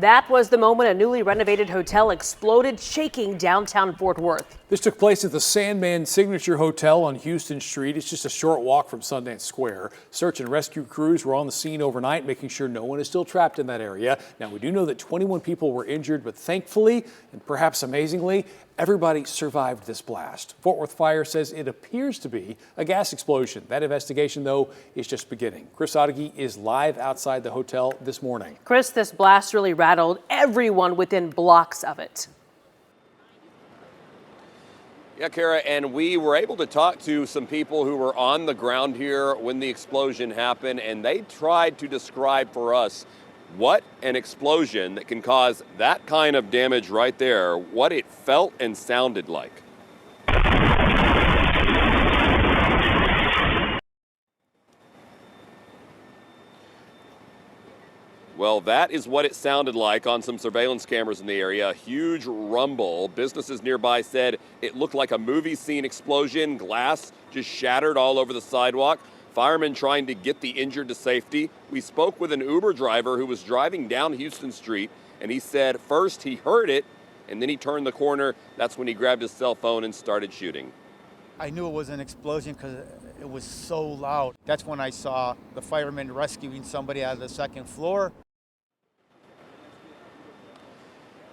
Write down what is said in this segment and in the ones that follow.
That was the moment a newly renovated hotel exploded, shaking downtown Fort Worth. This took place at the Sandman Signature Hotel on Houston Street. It's just a short walk from Sundance Square. Search and rescue crews were on the scene overnight, making sure no one is still trapped in that area. Now, we do know that 21 people were injured, but thankfully, and perhaps amazingly, everybody survived this blast. Fort Worth Fire says it appears to be a gas explosion. That investigation, though, is just beginning. Chris Ottegi is live outside the hotel this morning. Chris, this blast really rattled everyone within blocks of it. Yeah, Kara, and we were able to talk to some people who were on the ground here when the explosion happened, and they tried to describe for us what an explosion that can cause that kind of damage right there, what it felt and sounded like. Well, that is what it sounded like on some surveillance cameras in the area. A huge rumble. Businesses nearby said it looked like a movie scene explosion. Glass just shattered all over the sidewalk. Firemen trying to get the injured to safety. We spoke with an Uber driver who was driving down Houston Street, and he said first he heard it, and then he turned the corner. That's when he grabbed his cell phone and started shooting. I knew it was an explosion because it was so loud. That's when I saw the firemen rescuing somebody out of the second floor.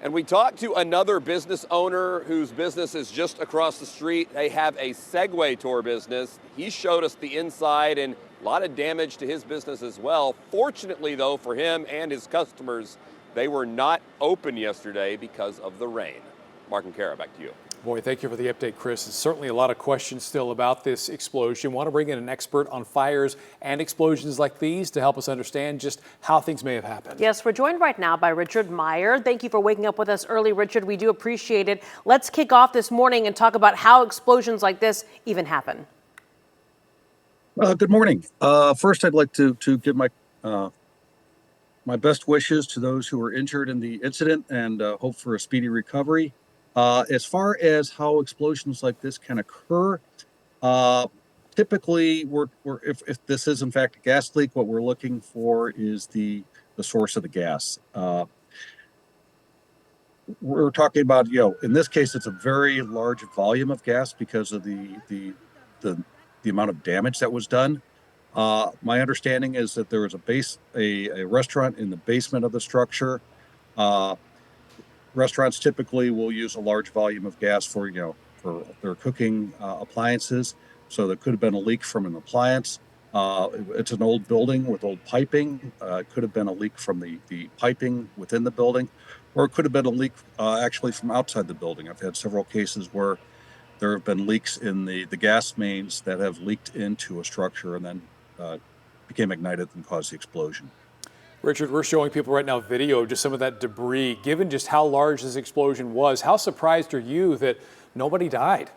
And we talked to another business owner whose business is just across the street. They have a Segway tour business. He showed us the inside and a lot of damage to his business as well. Fortunately, though, for him and his customers, they were not open yesterday because of the rain. Mark and Kara, back to you. Boy, thank you for the update, Chris. There's certainly a lot of questions still about this explosion. Want to bring in an expert on fires and explosions like these to help us understand just how things may have happened. Yes, we're joined right now by Richard Meyer. Thank you for waking up with us early, Richard. We do appreciate it. Let's kick off this morning and talk about how explosions like this even happen. Good morning. First, I'd like to give my best wishes to those who were injured in the incident and hope for a speedy recovery. As far as how explosions like this can occur, typically, if this is in fact a gas leak, what we're looking for is the source of the gas. We're talking about, in this case, it's a very large volume of gas because of the amount of damage that was done. My understanding is that there was a restaurant in the basement of the structure. Restaurants typically will use a large volume of gas for their cooking appliances. So there could have been a leak from an appliance. It's an old building with old piping. It could have been a leak from the piping within the building, or it could have been a leak actually from outside the building. I've had several cases where there have been leaks in the gas mains that have leaked into a structure and then became ignited and caused the explosion. Richard, we're showing people right now video of just some of that debris. Given just how large this explosion was, how surprised are you that nobody died?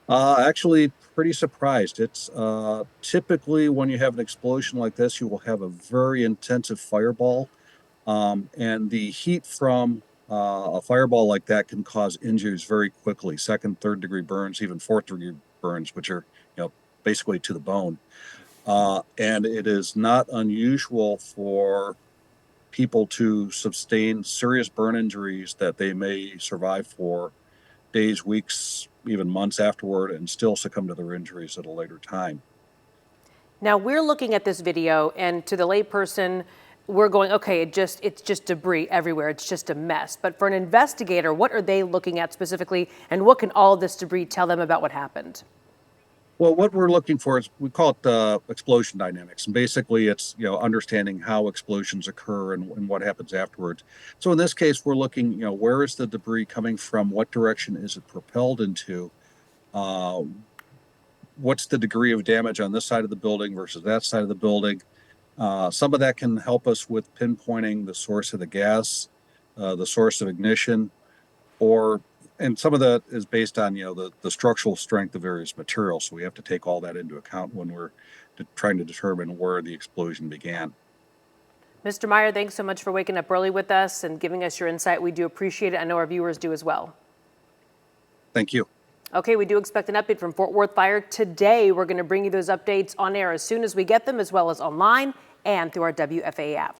Actually, pretty surprised. It's typically when you have an explosion like this, you will have a very intensive fireball. And the heat from a fireball like that can cause injuries very quickly. Second, third degree burns, even fourth degree burns, which are basically to the bone. And it is not unusual for people to sustain serious burn injuries that they may survive for days, weeks, even months afterward and still succumb to their injuries at a later time. Now, we're looking at this video, and to the layperson, we're going, okay, it's just debris everywhere. It's just a mess. But for an investigator, what are they looking at specifically, and what can all this debris tell them about what happened? Well, what we're looking for is, we call it explosion dynamics. And basically it's, understanding how explosions occur and what happens afterwards. So in this case, we're looking, where is the debris coming from? What direction is it propelled into? What's the degree of damage on this side of the building versus that side of the building? Some of that can help us with pinpointing the source of the gas, the source of ignition, and some of that is based on, the structural strength of various materials. So we have to take all that into account when we're trying to determine where the explosion began. Mr. Meyer, thanks so much for waking up early with us and giving us your insight. We do appreciate it. I know our viewers do as well. Thank you. Okay, we do expect an update from Fort Worth Fire today. We're going to bring you those updates on air as soon as we get them, as well as online and through our WFAA app.